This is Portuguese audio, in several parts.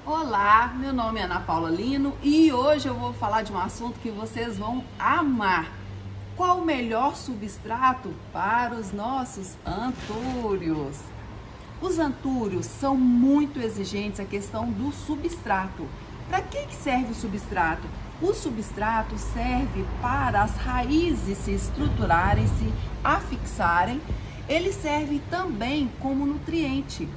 Olá, meu nome é Ana Paula Lino e hoje eu vou falar de um assunto que vocês vão amar. Qual o melhor substrato para os nossos antúrios? Os antúrios são muito exigentes a questão do substrato. Para que serve o substrato? O substrato serve para as raízes se estruturarem, se afixarem. Ele serve também como nutriente.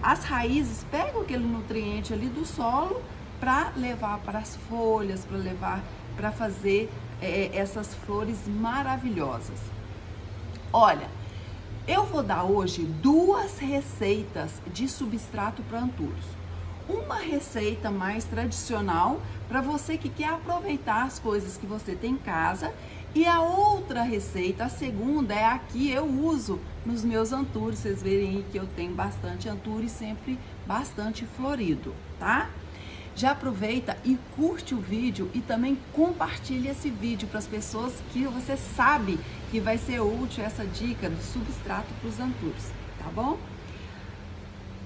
As raízes pegam aquele nutriente ali do solo para levar para as folhas, para fazer essas flores maravilhosas. Olha, eu vou dar hoje duas receitas de substrato para antúrios. Uma receita mais tradicional para você que quer aproveitar as coisas que você tem em casa, e a outra receita, a segunda, é a que eu uso nos meus antúrios. Vocês verem aí que eu tenho bastante antúrio e sempre bastante florido, tá? Já aproveita e curte o vídeo e também compartilha esse vídeo para as pessoas que você sabe que vai ser útil essa dica do substrato para os antúrios, tá bom?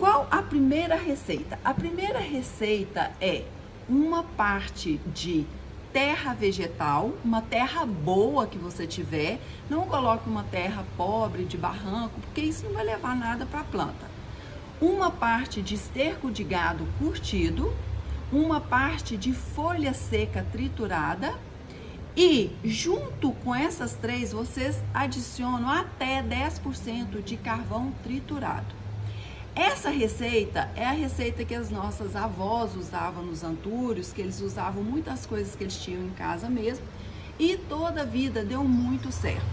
Qual a primeira receita? A primeira receita é uma parte de terra vegetal, uma terra boa que você tiver. Não coloque uma terra pobre de barranco, porque isso não vai levar nada para a planta. Uma parte de esterco de gado curtido, uma parte de folha seca triturada, e junto com essas três vocês adicionam até 10% de carvão triturado. Essa receita é a receita que as nossas avós usavam nos antúrios, que eles usavam muitas coisas que eles tinham em casa mesmo, e toda a vida deu muito certo.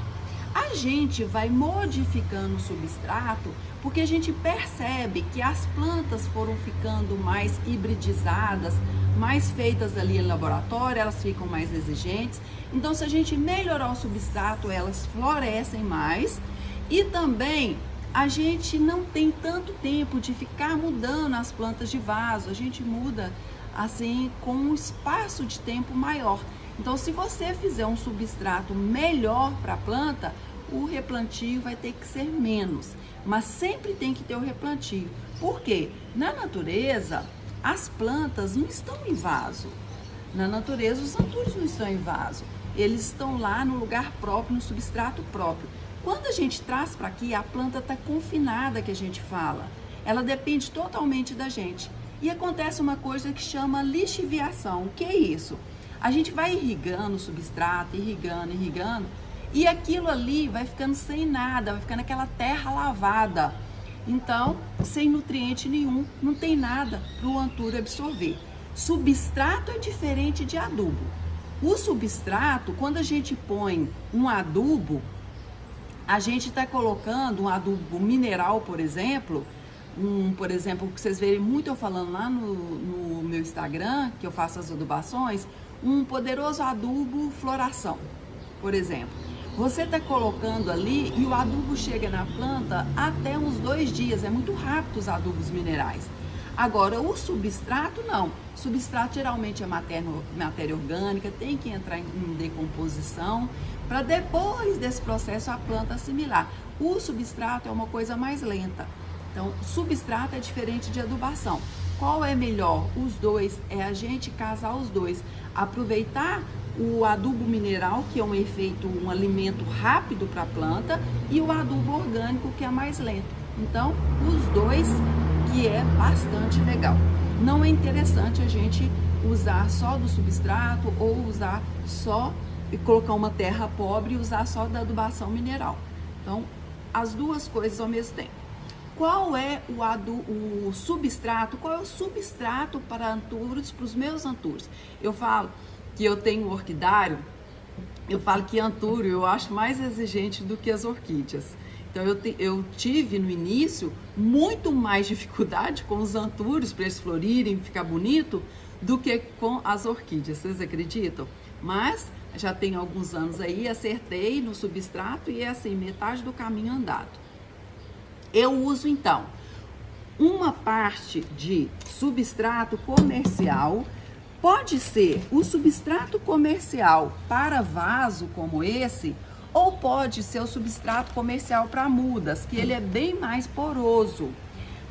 A gente vai modificando o substrato porque a gente percebe que as plantas foram ficando mais hibridizadas, mais feitas ali em laboratório, elas ficam mais exigentes. Então, se a gente melhorar o substrato, elas florescem mais. E também a gente não tem tanto tempo de ficar mudando as plantas de vaso, a gente muda assim com um espaço de tempo maior. Então, se você fizer um substrato melhor para a planta, o replantio vai ter que ser menos, mas sempre tem que ter o replantio. Por quê? Na natureza, as plantas não estão em vaso. Na natureza, os antúrios não estão em vaso. Eles estão lá no lugar próprio, no substrato próprio. Quando a gente traz para aqui, a planta está confinada, que a gente fala. Ela depende totalmente da gente. E acontece uma coisa que chama lixiviação. O que é isso? A gente vai irrigando o substrato, irrigando, e aquilo ali vai ficando sem nada, vai ficando aquela terra lavada. Então, sem nutriente nenhum, não tem nada para o antúrio absorver. Substrato é diferente de adubo. O substrato, quando a gente põe um adubo, a gente está colocando um adubo mineral, por exemplo, que vocês verem muito eu falando lá no meu Instagram, que eu faço as adubações, um poderoso adubo floração, por exemplo. Você está colocando ali e o adubo chega na planta até uns 2 dias, é muito rápido os adubos minerais. Agora, o substrato não. O substrato geralmente é matéria orgânica, tem que entrar em decomposição para depois desse processo a planta assimilar. O substrato é uma coisa mais lenta. Então, substrato é diferente de adubação. Qual é melhor? Os dois, é a gente casar os dois. Aproveitar o adubo mineral, que é um alimento rápido para a planta, e o adubo orgânico, que é mais lento. Então, os dois, que é bastante legal. Não é interessante a gente usar só do substrato ou usar só e colocar uma terra pobre e usar só da adubação mineral. Então, as duas coisas ao mesmo tempo. Qual é o substrato? Qual é o substrato para antúrios, para os meus antúrios? Eu falo que eu tenho orquidário, eu falo que antúrio eu acho mais exigente do que as orquídeas. Então, eu tive no início muito mais dificuldade com os antúrios para eles florirem, ficar bonito, do que com as orquídeas. Vocês acreditam? Mas já tem alguns anos aí, acertei no substrato e é assim, metade do caminho andado. Eu uso então uma parte de substrato comercial. Pode ser o substrato comercial para vaso como esse, ou pode ser o substrato comercial para mudas, que ele é bem mais poroso.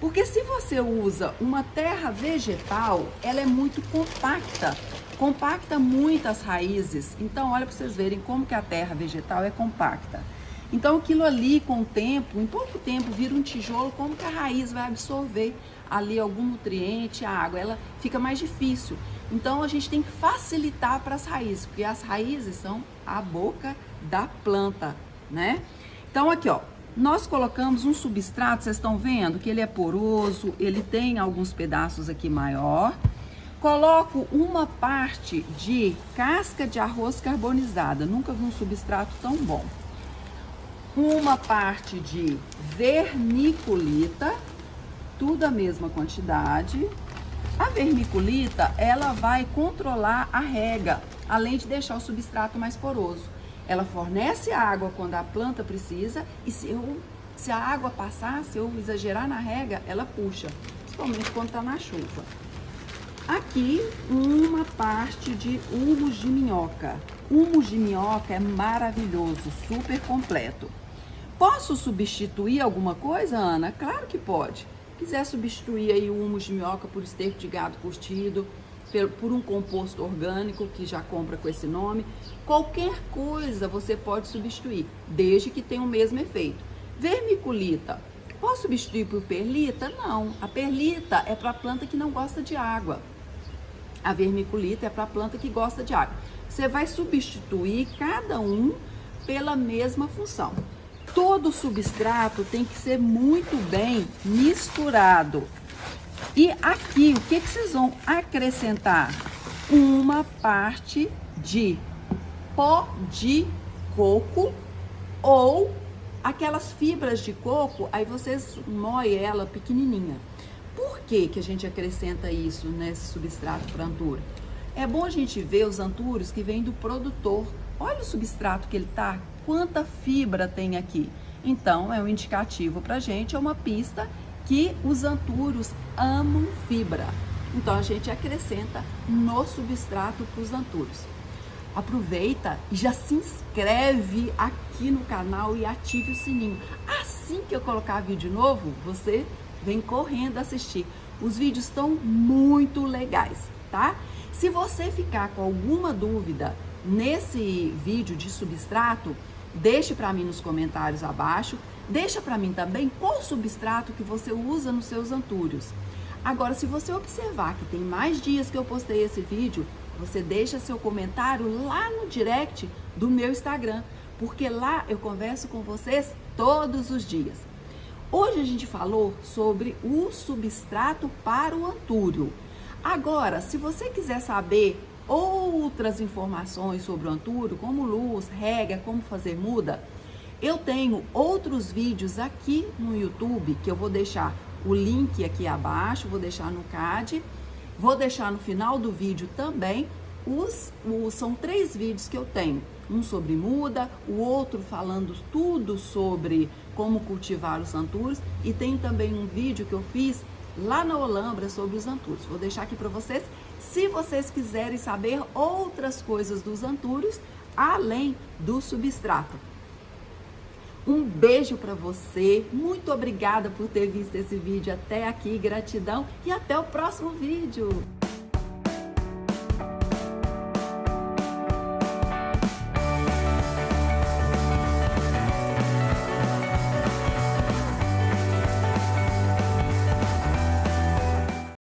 Porque se você usa uma terra vegetal, ela é muito compacta, compacta muito as raízes. Então, olha para vocês verem como que a terra vegetal é compacta. Então, aquilo ali, com o tempo, em pouco tempo, vira um tijolo, como que a raiz vai absorver ali algum nutriente, a água, ela fica mais difícil. Então, a gente tem que facilitar para as raízes, porque as raízes são a boca da planta, né? Então, aqui, ó, nós colocamos um substrato, vocês estão vendo que ele é poroso, ele tem alguns pedaços aqui maior. Coloco uma parte de casca de arroz carbonizada, nunca vi um substrato tão bom. Uma parte de vermiculita, tudo a mesma quantidade. A vermiculita, ela vai controlar a rega, além de deixar o substrato mais poroso. Ela fornece água quando a planta precisa e se a água passar, se eu exagerar na rega, ela puxa, principalmente quando está na chuva. Aqui, uma parte de humus de minhoca. Humus de minhoca é maravilhoso, super completo. Posso substituir alguma coisa, Ana? Claro que pode. Se quiser substituir aí o humus de minhoca por esterco de gado curtido, por um composto orgânico que já compra com esse nome, qualquer coisa você pode substituir, desde que tenha o mesmo efeito. Vermiculita, posso substituir por perlita? Não, a perlita é para a planta que não gosta de água. A vermiculita é para a planta que gosta de água. Você vai substituir cada um pela mesma função. Todo substrato tem que ser muito bem misturado. E aqui, o que vocês vão acrescentar? Uma parte de pó de coco ou aquelas fibras de coco, aí vocês moem ela pequenininha. Por que que a gente acrescenta isso nesse substrato para antúrio? É bom a gente ver os antúrios que vêm do produtor. Olha o substrato que ele tá, quanta fibra tem aqui. Então, é um indicativo para a gente, é uma pista que os antúrios amam fibra. Então, a gente acrescenta no substrato para os antúrios. Aproveita e já se inscreve aqui no canal e ative o sininho. Assim que eu colocar vídeo novo, você vem correndo assistir. Os vídeos estão muito legais, tá? Se você ficar com alguma dúvida nesse vídeo de substrato, deixe para mim nos comentários abaixo. Deixa para mim também qual substrato que você usa nos seus antúrios. Agora, se você observar que tem mais dias que eu postei esse vídeo, você deixa seu comentário lá no direct do meu Instagram, porque lá eu converso com vocês todos os dias. Hoje a gente falou sobre o substrato para o antúrio. Agora, se você quiser saber outras informações sobre o antúrio, como luz, rega, como fazer muda, eu tenho outros vídeos aqui no YouTube, que eu vou deixar o link aqui abaixo, vou deixar no card, vou deixar no final do vídeo também. São 3 vídeos que eu tenho, um sobre muda, o outro falando tudo sobre como cultivar os antúrios, e tem também um vídeo que eu fiz lá na Olambra sobre os antúrios. Vou deixar aqui para vocês, se vocês quiserem saber outras coisas dos antúrios, além do substrato. Um beijo para você, muito obrigada por ter visto esse vídeo até aqui, gratidão e até o próximo vídeo!